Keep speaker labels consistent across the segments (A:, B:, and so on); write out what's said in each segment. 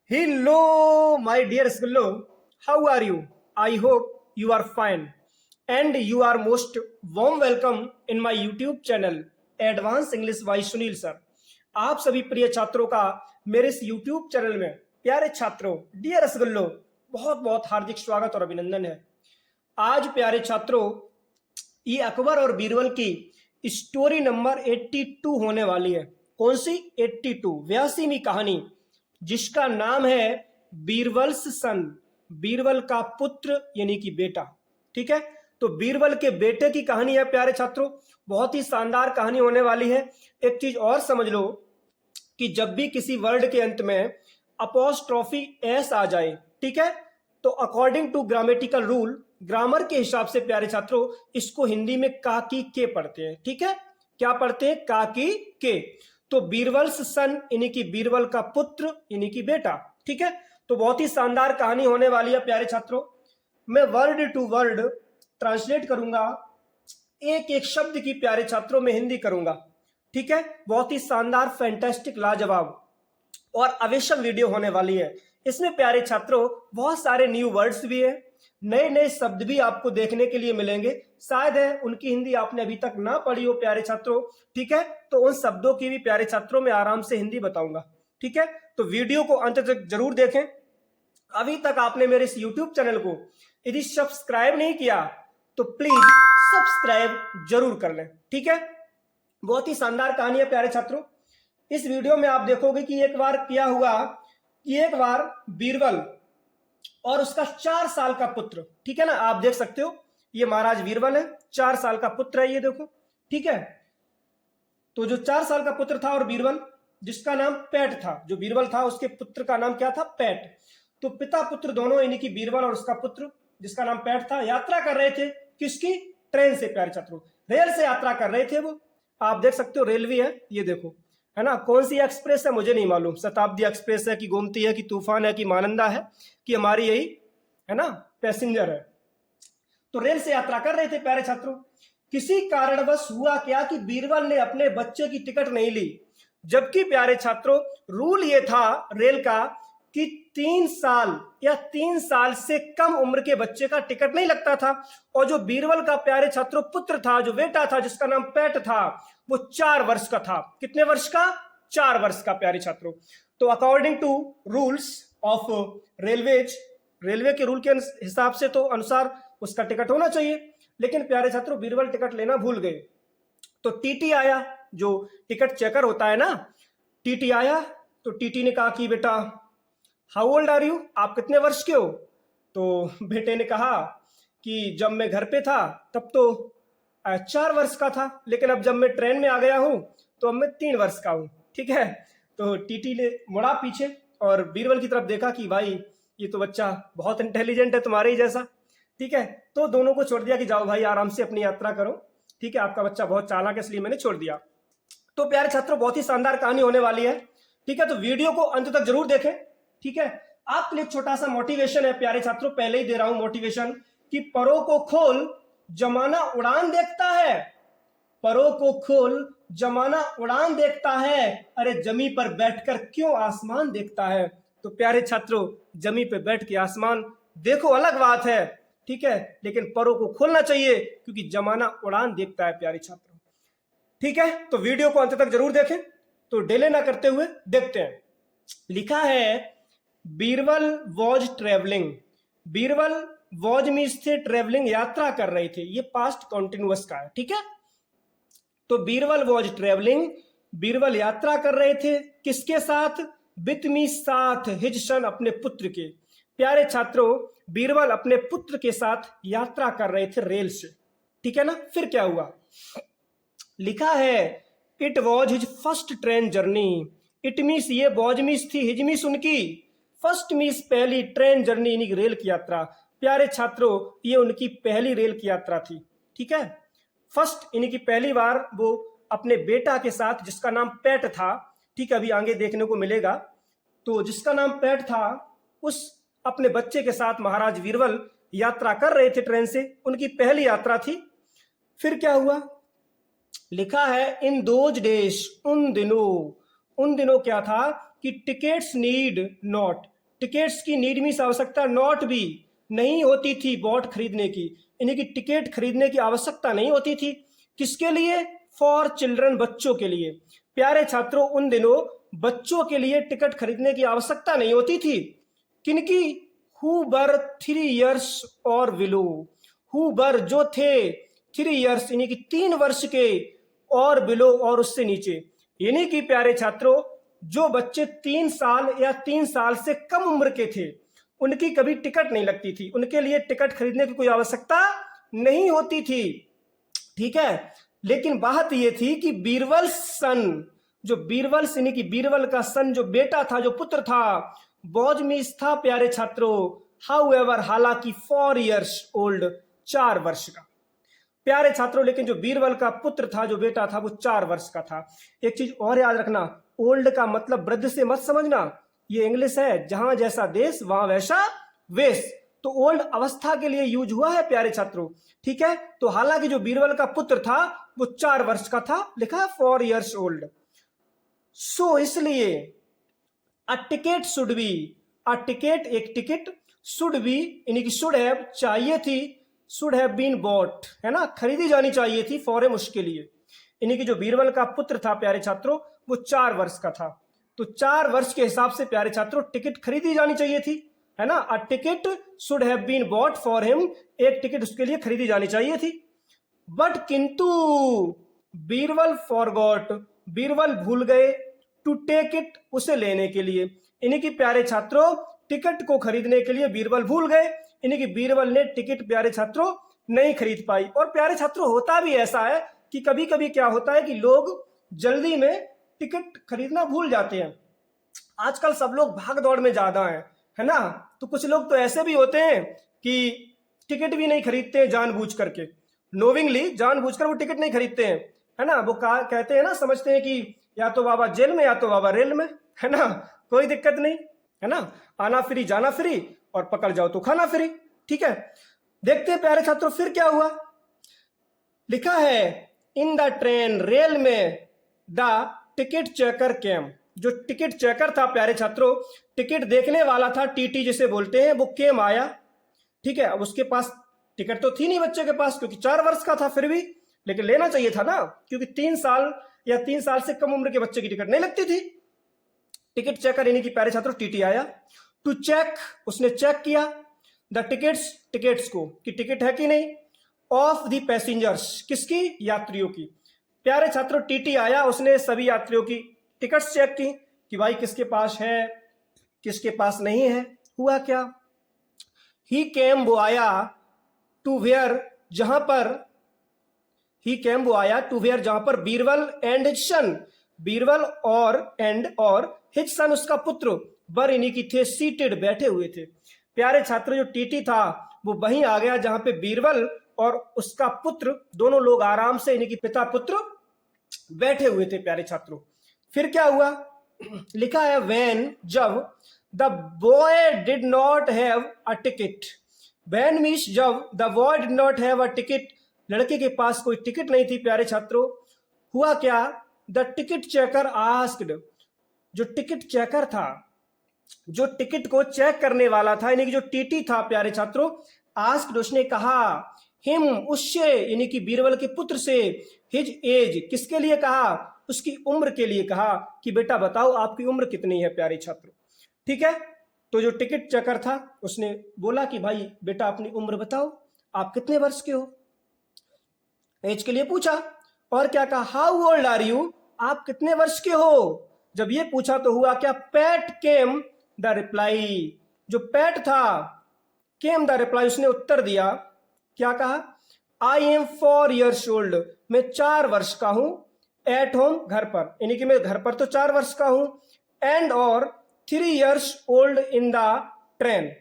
A: Hello, my dear Skullo. How are you? I hope you are fine. And you are most warm welcome in my YouTube channel, Advanced English by Sunil Sir. आप सभी प्रिय छात्रों का मेरे इस YouTube channel में प्यारे छात्रों, डियर रसगुल्लो, बहुत बहुत हार्दिक स्वागत और अभिनंदन है। आज प्यारे छात्रों, ये अकबर और बीरबल की स्टोरी नंबर 82 होने वाली है। कौन सी? 82, 82वीं कहानी, जिसका नाम है बीरबल्स सन, बीरबल का पुत्र यानी कि बेटा। ठीक है, तो बीरबल के बेटे की कहानी है प्यारे छात्रों, बहुत ही शानदार कहानी होने वाली है। एक चीज और समझ लो कि जब भी किसी वर्ड के अंत में अपोस्ट्रोफी एस आ जाए, ठीक है, तो according to grammatical rule, grammar के हिसाब से प्यारे छात्रों इसको हिंदी में का की के पढ़ते हैं। ठीक है, क्या पढ़ते हैं? का की के। तो बीरबल्स सन यानी कि बीरबल का पुत्र यानी कि बेटा। ठीक है, तो बहुत ही शानदार कहानी होने वाली है प्यारे छात्रों। मैं वर्ड टू वर्ड ट्रांसलेट करूंगा, एक एक शब्द की प्यारे छात्रों में हिंदी करूंगा। ठीक है, बहुत ही शानदार, फैंटास्टिक, लाजवाब और अवेशम वीडियो होने वाली है। इसमें प्यारे छात्रों बहुत सारे न्यू वर्ड्स भी है, नए नए शब्द भी आपको देखने के लिए मिलेंगे। शायद है उनकी हिंदी आपने अभी तक ना पढ़ी हो प्यारे छात्रों। ठीक है, तो उन शब्दों की भी प्यारे छात्रों में आराम से हिंदी बताऊंगा। ठीक है, तो वीडियो को अंत तक जरूर देखें। अभी तक आपने मेरे इस यूट्यूब चैनल को यदि सब्सक्राइब नहीं किया तो प्लीज सब्सक्राइब जरूर कर लें। ठीक है, बहुत ही शानदार कहानी है प्यारे छात्रों। इस वीडियो में आप देखोगे कि एक बार क्या हुआ कि एक बार बीरबल और उसका 4 साल का पुत्र, ठीक है ना, आप देख सकते हो ये महाराज बीरबल है, 4 साल का पुत्र है ये देखो। ठीक है, तो जो 4 साल का पुत्र था और बीरबल, जिसका नाम पैट था, जो बीरबल था उसके पुत्र का नाम क्या था? पैट। तो पिता पुत्र दोनों यानी कि बीरबल और उसका पुत्र जिसका नाम पैट था, यात्रा कर रहे थे। किसकी? ट्रेन से प्यारे छात्रों, रेल से यात्रा कर रहे थे वो। आप देख सकते हो रेलवे है ये देखो, है ना। कौन सी एक्सप्रेस है मुझे नहीं मालूम, शताब्दी एक्सप्रेस है कि गोमती है कि तूफान है कि मानंदा है कि हमारी यही है ना पैसेंजर है। तो रेल से यात्रा कर रहे थे प्यारे छात्रों। किसी कारणवश हुआ क्या कि बीरबल ने अपने बच्चे की टिकट नहीं ली, जबकि प्यारे छात्रों रूल ये था रेल का कि 3 साल या 3 साल से कम उम्र के बच्चे का टिकट नहीं लगता था। और जो बीरबल का प्यारे छात्रों पुत्र था, जो बेटा था जिसका नाम पैट था, वो 4 वर्ष का था। कितने वर्ष का? 4 वर्ष का प्यारे छात्रों। तो according to rules of railways, railway के रूल के हिसाब से तो अनुसार उसका टिकट होना चाहिए, लेकिन प्यारे छात्रों बीरबल टिकट लेना भूल गए। तो टीटी आया, जो टिकट चेकर होता है ना, टीटी आया। तो टीटी ने कहा कि बेटा हाउ ओल्ड आर यू, आप कितने वर्ष के हो? तो बेटे ने कहा कि जब मैं घर पे था तब तो 4 वर्ष का था, लेकिन अब जब मैं ट्रेन में आ गया हूं तो अब मैं 3 वर्ष का हूं। ठीक है, तो टीटी ने मुड़ा पीछे और बीरबल की तरफ देखा कि भाई ये तो बच्चा बहुत इंटेलिजेंट है तुम्हारे ही जैसा। ठीक है, तो दोनों को छोड़ दिया कि जाओ भाई आराम से अपनी यात्रा करो। ठीक है, आपका बच्चा बहुत चालाक है इसलिए मैंने छोड़ दिया। तो प्यारे छात्रों बहुत ही शानदार कहानी होने वाली है। ठीक है, तो वीडियो को अंत तक जरूर देखें। ठीक है, आपके लिए छोटा सा मोटिवेशन है प्यारे छात्रों, पहले ही दे रहा हूं मोटिवेशन, कि परों को खोल जमाना उड़ान देखता है, परों को खोल जमाना उड़ान देखता है, अरे जमी पर बैठकर क्यों आसमान देखता है। तो प्यारे छात्रों जमी पे बैठ के आसमान देखो अलग बात है, ठीक है, लेकिन परों को खोलना चाहिए क्योंकि जमाना उड़ान देखता है प्यारे छात्रों। ठीक है, तो वीडियो को अंत तक जरूर देखें। तो डिले ना करते हुए देखते हैं। लिखा है Birbal was travelling, Birbal was means थे ट्रेवलिंग, यात्रा कर रहे थे, ये पास्ट कॉन्टिन्यूअस का है। ठीक है, तो बीरबल वॉज ट्रेवलिंग, बीरबल यात्रा कर रहे थे, किसके साथ? विथ मी, साथ, हिज सन, अपने पुत्र के। प्यारे छात्रों बीरबल अपने पुत्र के साथ यात्रा कर रहे थे रेल से। ठीक है ना, फिर क्या हुआ? लिखा है it was his first train journey, it means ये वॉज मीन्स थी, हिज मीन्स उनकी, फर्स्ट मीन्स पहली, ट्रेन जर्नी यानी रेल की यात्रा। प्यारे छात्रों ये उनकी पहली रेल की यात्रा थी। ठीक है, फर्स्ट यानी कि पहली बार वो अपने बेटा के साथ जिसका नाम पैट था, ठीक है, अभी आगे देखने को मिलेगा, तो जिसका नाम पैट था उस अपने बच्चे के साथ महाराज बीरबल यात्रा कर रहे थे ट्रेन से, उनकी पहली यात्रा थी। फिर क्या हुआ? लिखा है इन दोज डेज, उन दिनों क्या था कि टिकट्स नीड नॉट, टिकट्स की नीड मीन्स आवश्यकता, नॉट बी नहीं होती थी, बॉट खरीदने की, यानी कि टिकट खरीदने की आवश्यकता नहीं होती थी। किसके लिए? फॉर चिल्ड्रन, बच्चों के लिए। प्यारे छात्रों, उन दिनों बच्चों के लिए टिकट खरीदने की आवश्यकता नहीं होती थी। किनकी? हु वर 3 years और बिलो, हु वर जो थे 3 years यानी कि 3 वर्ष के, और बिलो और उससे नीचे, यानी कि प्यारे छात्रों जो बच्चे 3 साल या 3 साल से कम उम्र के थे उनकी कभी टिकट नहीं लगती थी, उनके लिए टिकट खरीदने की कोई आवश्यकता नहीं होती थी। ठीक है, लेकिन बात यह थी कि बीरबल सन, जो बीरबल यानी कि बीरबल का सन, जो बेटा था, जो पुत्र था, बॉजमीस था प्यारे छात्रों, हाउएवर हालांकि 4 years ओल्ड, 4 वर्ष का। प्यारे छात्रों, लेकिन जो बीरबल का पुत्र था, जो बेटा था, वो 4 वर्ष का था। एक चीज और याद रखना, ओल्ड का मतलब वृद्ध से मत समझना, ये इंग्लिश है, जहां जैसा देश वहां वैसा वेश, तो ओल्ड अवस्था के लिए यूज हुआ है प्यारे छात्रों। ठीक है, तो हालांकि जो बीरबल का पुत्र था वो 4 वर्ष का था, लिखा है 4 years ओल्ड। सो इसलिए a ticket should be, a ticket एक टिकट, शुड बी यानी कि शुड हैव चाहिए थी, शुड हैव बीन बॉट है ना, खरीदी जानी चाहिए थी, फॉर हिम उसके लिए, यानी कि जो बीरबल का पुत्र था प्यारे छात्रों वो 4 वर्ष का था, तो 4 वर्ष के हिसाब से प्यारे छात्रों टिकट खरीदी जानी चाहिए थी, है ना। A ticket should have been bought for him, एक टिकट उसके लिए खरीदी जानी चाहिए थी। बट किंतु बीरबल फॉरगॉट, बीरबल भूल गए, टू टेक इट उसे लेने के लिए, यानी कि प्यारे छात्रों टिकट को खरीदने के लिए बीरबल भूल गए, यानी कि बीरबल ने टिकट प्यारे छात्रों नहीं खरीद पाई। और प्यारे छात्रों होता भी ऐसा है कि कभी कभी क्या होता है कि लोग जल्दी में टिकट खरीदना भूल जाते हैं। आजकल सब लोग भाग दौड़ में ज्यादा है ना, तो कुछ लोग तो ऐसे भी होते हैं कि टिकट भी नहीं खरीदते हैं जानबूझ करके, नोविंगली जानबूझकर वो टिकट नहीं खरीदते हैं, है ना। वो कहते हैं ना, समझते हैं कि या तो बाबा जेल में या तो बाबा रेल में, है ना, कोई दिक्कत नहीं, है ना, आना फ्री जाना फ्री और पकड़ जाओ तो खाना फ्री। ठीक है, देखते हैं प्यारे छात्रों फिर क्या हुआ। लिखा है इन द ट्रेन, रेल में, द टिकट चेकर केम, जो टिकट चेकर था प्यारे छात्रों, टिकट देखने वाला था, टीटी जिसे बोलते हैं, वो केम आया। ठीक है, अब उसके पास टिकट तो थी नहीं बच्चे के पास, क्योंकि 4 वर्ष का था, फिर भी लेकिन लेना चाहिए था ना, क्योंकि 3 साल या 3 साल से कम उम्र के बच्चे की टिकट नहीं लगती थी। टिकट चेकर यानी कि प्यारे छात्रों टीटी आया, टू चेक उसने चेक किया, द टिकट्स टिकट्स को, कि टिकट है कि नहीं, ऑफ द पैसेंजर्स किसकी, यात्रियों की। प्यारे छात्रों टीटी आया, उसने सभी यात्रियों की टिकट्स चेक की कि भाई किसके पास है किसके पास नहीं है। हुआ क्या, ही केम वो आया, टू वेयर जहां पर, ही केम वो आया टू वेयर जहां पर Birbal and his son, Birbal और एंड और हिज सन उसका पुत्र, वर इन्हीं की थे, सीटेड बैठे हुए थे। प्यारे छात्र जो टीटी था वो वहीं आ गया जहां पे बीरबल और उसका पुत्र दोनों लोग आराम से इन्हीं की पिता पुत्र बैठे हुए थे प्यारे छात्रों। फिर क्या हुआ, लिखा है व्हेन जब, the boy did not have a ticket, when means जब, the boy did not have a ticket, लड़के के पास कोई टिकट नहीं थी प्यारे छात्रों। हुआ क्या, द टिकट चेकर आस्क्ड, जो टिकट चेकर था, जो टिकट को चेक करने वाला था यानी कि जो टीटी था प्यारे छात्रों, आस्क्ड उसने कहा, हिम उससे यानी कि बीरबल के पुत्र से, हिज एज किसके लिए कहा, उसकी उम्र के लिए कहा कि बेटा बताओ आपकी उम्र कितनी है प्यारे छात्रों। ठीक है, तो जो टिकट चेकर था उसने बोला कि भाई बेटा अपनी उम्र बताओ, आप कितने वर्ष के हो, एज के लिए पूछा। और क्या कहा, हाउ ओल्ड आर यू, आप कितने वर्ष के हो। जब ये पूछा तो हुआ क्या, पैट केम द रिप्लाई, जो पैट था, केम द रिप्लाई उसने उत्तर दिया, क्या कहा, आई एम 4 years ओल्ड, मैं 4 वर्ष का हूं, एट होम घर पर, यानी कि मैं घर पर तो 4 वर्ष का हूं, एंड और 3 years old in the train,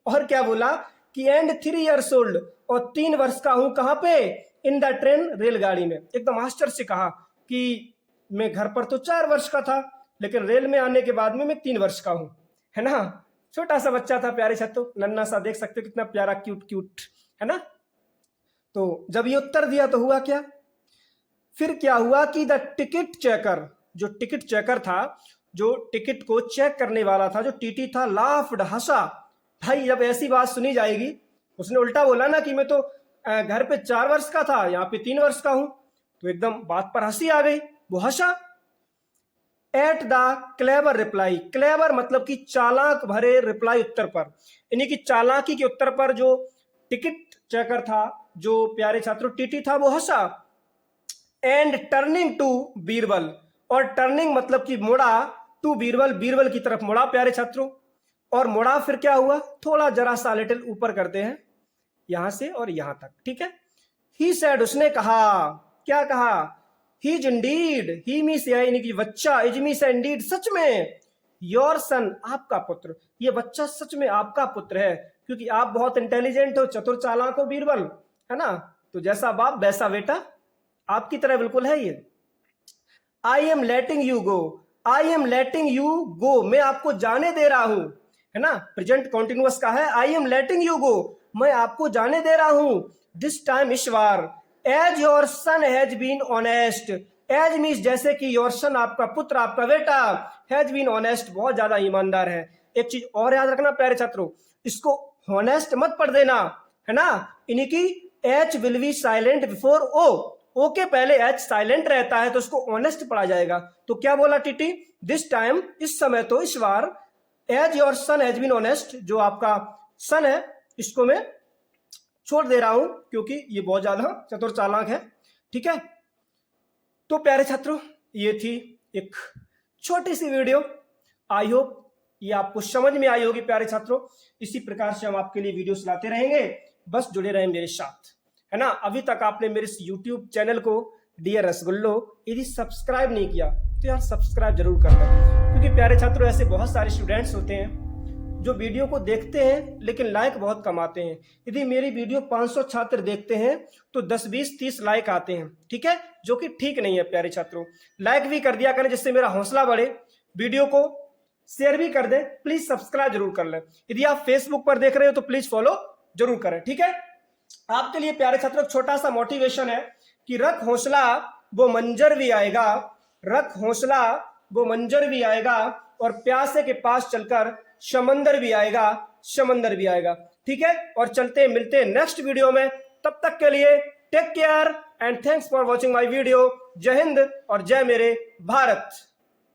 A: और क्या बोला कि एंड 3 years ओल्ड, और 3 वर्ष का हूं कहां पे, इन द ट्रेन रेलगाड़ी में। एकदम आश्चर्य से कहा कि मैं घर पर तो 4 वर्ष का था लेकिन रेल में आने के बाद में मैं 3 वर्ष का हूं, है ना। छोटा सा बच्चा था प्यारे छात्रों, नन्ना सा, देख सकते हो कितना प्यारा क्यूट क्यूट, है ना। तो जब ये उत्तर दिया तो हुआ क्या, फिर क्या हुआ कि द टिकट चेकर, जो टिकट चेकर था जो टिकट को चेक करने वाला था, जो टीटी था, लाफ्ड, हंसा। भाई जब ऐसी बात सुनी जाएगी, उसने उल्टा बोला ना कि मैं तो घर पे 4 वर्ष का था, यहाँ पे 3 वर्ष का हूं, तो एकदम बात पर हंसी आ गई, वो हंसा। At the clever reply, clever मतलब कि चालाक भरे रिप्लाई, उत्तर पर, यानी कि चालाकी के उत्तर पर जो टिकट चेकर था, जो प्यारे छात्रों टीटी था, वो हंसा। एंड टर्निंग टू बीरबल, और टर्निंग मतलब कि मुड़ा, टू बीरबल, बीरबल की तरफ मुड़ा प्यारे छात्रों। और मुड़ा फिर क्या हुआ, थोड़ा जरा सा लिटिल ऊपर करते हैं, यहां से और यहां तक, ठीक है। ही सेड, उसने कहा, क्या कहा, हीज इंडीड, ही मीन्स यानी कि बच्चा, इज मीन्स इंडीड, सच में, योर सन, आपका पुत्र, ये बच्चा सच में आपका पुत्र है, क्योंकि आप बहुत इंटेलिजेंट हो, चतुर चालाक हो बीरबल, है ना, तो जैसा बाप वैसा बेटा, आपकी तरह बिल्कुल है ये। I am letting you go, I am letting you go, मैं आपको जाने दे रहा हूं, है ना, प्रेजेंट कॉन्टिन्यूअस का है, I am letting you go, मैं आपको जाने दे रहा हूं, दिस टाइम, इस बार, as your son has been honest, as means जैसे कि योर सन, आपका पुत्र, आपका बेटा, हैज बीन ऑनेस्ट, बहुत ज्यादा ईमानदार है। एक चीज और याद रखना प्यारे छात्रों, इसको हॉनेस्ट मत पढ़ देना, है ना, यानी कि H will be silent before O, O के पहले एच साइलेंट रहता है तो उसको ऑनेस्ट पढ़ा जाएगा। तो क्या बोला टीटी, दिस टाइम, इस समय, तो इस बार, as your son has been honest, जो आपका सन है इसको मैं छोड़ दे रहा हूं, क्योंकि ये बहुत ज्यादा चतुर चालाक है, ठीक है। तो प्यारे छात्रों, ये थी एक छोटी सी वीडियो, आई होप ये आपको समझ में आई होगी प्यारे छात्रों। इसी प्रकार से हम आपके लिए वीडियो लाते रहेंगे, बस जुड़े रहें मेरे साथ, है ना। अभी तक आपने मेरे इस यूट्यूब चैनल को डियर रसगुल्लो यदि सब्सक्राइब नहीं किया तो यार सब्सक्राइब जरूर कर लें, क्योंकि प्यारे छात्रों ऐसे बहुत सारे स्टूडेंट्स होते हैं जो वीडियो को देखते हैं लेकिन लाइक बहुत कम आते हैं। यदि मेरी वीडियो 500 छात्र देखते हैं तो 10, 20, 30 लाइक आते हैं, ठीक है, जो कि ठीक नहीं है प्यारे छात्रों। लाइक भी कर दिया करें जिससे मेरा हौसला बढ़े, वीडियो को शेयर भी कर दें, प्लीज सब्सक्राइब जरूर कर लें। यदि आप फेसबुक पर देख रहे हो तो प्लीज फॉलो जरूर करें, ठीक है। आपके लिए प्यारे छात्रों छोटा सा मोटिवेशन है कि रख हौसला वो मंजर भी आएगा, रख हौसला वो मंजर भी आएगा, और प्यासे के पास चलकर समंदर भी आएगा, समंदर भी आएगा, ठीक है। और चलते मिलते नेक्स्ट वीडियो में, तब तक के लिए take care and thanks for watching my video. जय हिंद और जय मेरे भारत।